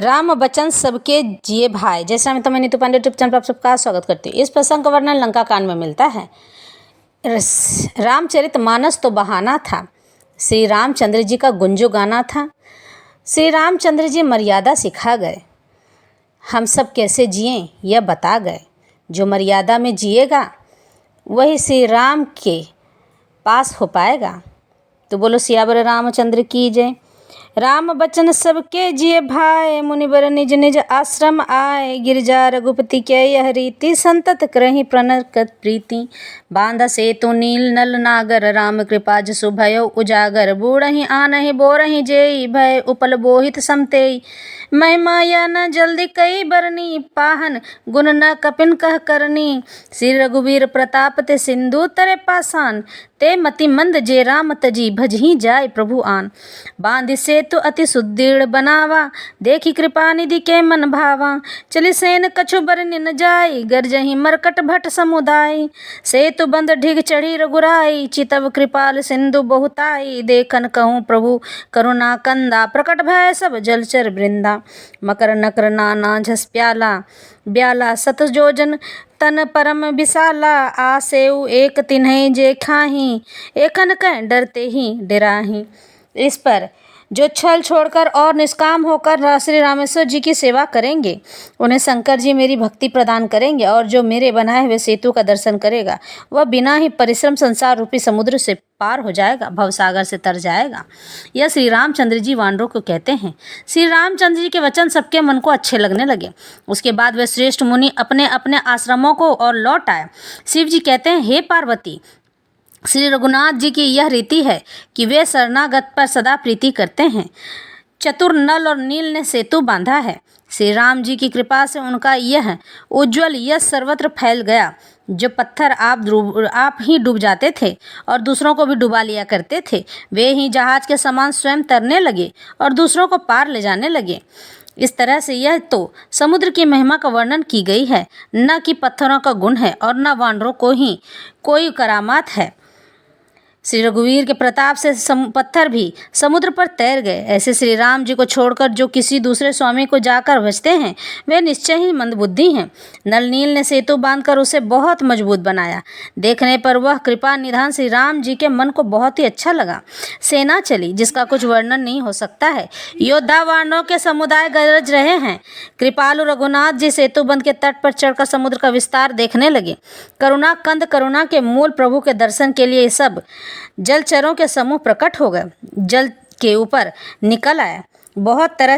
राम बचन सबके जिए भाई। जैसा मैं नीतू पांडे यूट्यूब चैनल पर आप सबका स्वागत करती हूँ। इस प्रसंग का वर्णन लंका कांड में मिलता है। रामचरितमानस तो बहाना था, श्री रामचंद्र जी का गुंजो गाना था। श्री रामचंद्र जी मर्यादा सिखा गए, हम सब कैसे जिएं यह बता गए। जो मर्यादा में जिएगा वही श्री राम के पास हो पाएगा। तो बोलो सियावर रामचंद्र की जय। राम बचन सबके जिए भाई, मुनिवर निज निज आश्रम आए। गिरजा रघुपति के यह रीति, संतत करहि प्रणकत प्रीति। बांध सेतु नील नल नागर, राम कृपा जसु भयो उजागर। बूढ़हि आनहि बोरहि जेई, भय उपल बोहित समतेई। महिमा यह न जल्दी कई बरनी, पाहन गुण न कपिन कह करनी। श्री रघुवीर प्रताप ते सिंधु तरे पासान, ते मति मंद जे राम तजी भजही जाय प्रभु आन। बांधि सेतु अति सुदृढ़ बनावा, देखी कृपा निधि के मन भावा। चली सेन कछु बरनि न जाई, गरजहि मरकट भट समुदाय। सेतु बंध ढिग चढ़ी रघुराई, चितव कृपाल सिंधु बहुताई। देखन कहूँ प्रभु करुणा कंदा, प्रकट भय सब जलचर वृंदा। मकर नकर नाना झस प्याला, ब्याला सत जोजन तन परम विशाला। आसेउ एक तिन्हि जे खाही, एखन कह डरते ही डराही। इस पर जो छल छोड़कर और निष्काम होकर श्री रामेश्वर जी की सेवा करेंगे, उन्हें शंकर जी मेरी भक्ति प्रदान करेंगे। और जो मेरे बनाए हुए सेतु का दर्शन करेगा, वह बिना ही परिश्रम संसार रूपी समुद्र से पार हो जाएगा, भवसागर से तर जाएगा। यह श्री रामचंद्र जी वानरों को कहते हैं। श्री रामचंद्र जी के वचन सबके मन को अच्छे लगने लगे। उसके बाद वे श्रेष्ठ मुनि अपने अपने आश्रमों को और लौट आए। शिव जी कहते हैं, हे पार्वती, श्री रघुनाथ जी की यह रीति है कि वे शरणागत पर सदा प्रीति करते हैं। चतुर नल और नील ने सेतु बांधा है। श्री राम जी की कृपा से उनका यह उज्ज्वल यश सर्वत्र फैल गया। जो पत्थर आप ही डूब जाते थे और दूसरों को भी डुबा लिया करते थे, वे ही जहाज के समान स्वयं तैरने लगे और दूसरों को पार ले जाने लगे। इस तरह से यह तो समुद्र की महिमा का वर्णन की गई है, न कि पत्थरों का गुण है और न वानरों को ही कोई करामात है। श्री रघुवीर के प्रताप से पत्थर भी समुद्र पर तैर गए। ऐसे श्री राम जी को छोड़कर जो किसी दूसरे स्वामी को जाकर भजते हैं, वे निश्चय ही मंदबुद्धि हैं। नल नील ने सेतु बांधकर उसे बहुत मजबूत बनाया। देखने पर वह कृपा निधान श्री राम जी के मन को बहुत ही अच्छा लगा। सेना चली जिसका कुछ वर्णन नहीं हो सकता है। योद्धा वानरों के समुदाय गरज रहे हैं। कृपालु रघुनाथ जी सेतु बंध के तट पर चढ़कर समुद्र का विस्तार देखने लगे। करुणा कंद करुणा के मूल प्रभु के दर्शन के लिए सब जलचरों के समूह प्रकट हो गए। जल के ऊपर निकल आए। बहुत तरह